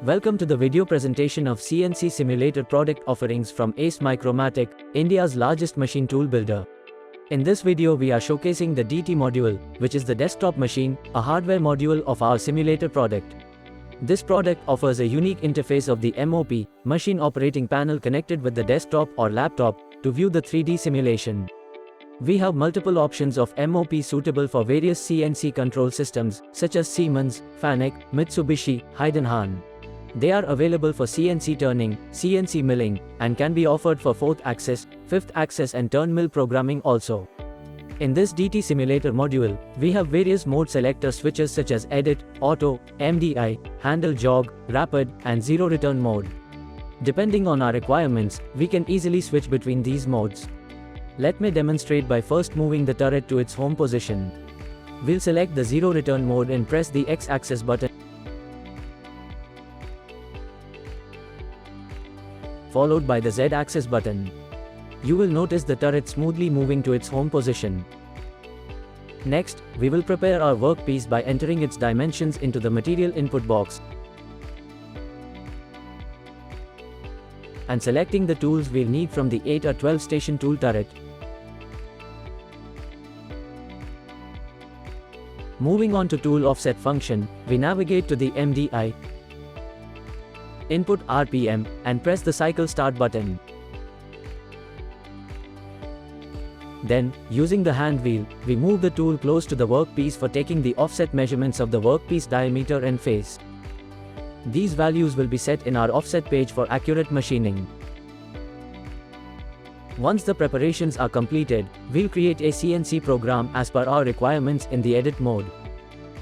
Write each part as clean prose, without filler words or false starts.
Welcome to the video presentation of CNC Simulator product offerings from Ace Micromatic, India's largest machine tool builder. In this video we are showcasing the DT module, which is the desktop machine, a hardware module of our simulator product. This product offers a unique interface of the MOP, machine operating panel connected with the desktop or laptop, to view the 3D simulation. We have multiple options of MOP suitable for various CNC control systems, such as Siemens, FANUC, Mitsubishi, Heidenhain. They are available for CNC turning, CNC milling, and can be offered for 4th axis, 5th axis and turn mill programming also. In this DT simulator module, we have various mode selector switches such as Edit, Auto, MDI, Handle Jog, Rapid, and Zero Return mode. Depending on our requirements, we can easily switch between these modes. Let me demonstrate by first moving the turret to its home position. We'll select the Zero Return mode and press the X-axis button, followed by the Z-axis button. You will notice the turret smoothly moving to its home position. Next, we will prepare our workpiece by entering its dimensions into the material input box and selecting the tools we'll need from the 8 or 12 station tool turret. Moving on to tool offset function, we navigate to the MDI, input RPM, and press the cycle start button. Then, using the hand wheel, we move the tool close to the workpiece for taking the offset measurements of the workpiece diameter and face. These values will be set in our offset page for accurate machining. Once the preparations are completed, we'll create a CNC program as per our requirements in the edit mode.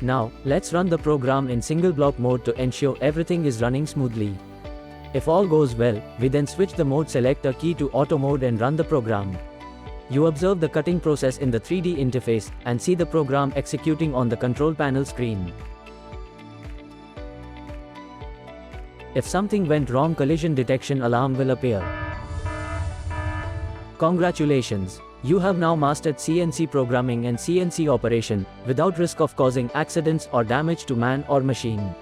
Now, let's run the program in single block mode to ensure everything is running smoothly. If all goes well, we then switch the mode selector key to auto mode and run the program. You observe the cutting process in the 3D interface, and see the program executing on the control panel screen. If something went wrong, collision detection alarm will appear. Congratulations! You have now mastered CNC programming and CNC operation, without risk of causing accidents or damage to man or machine.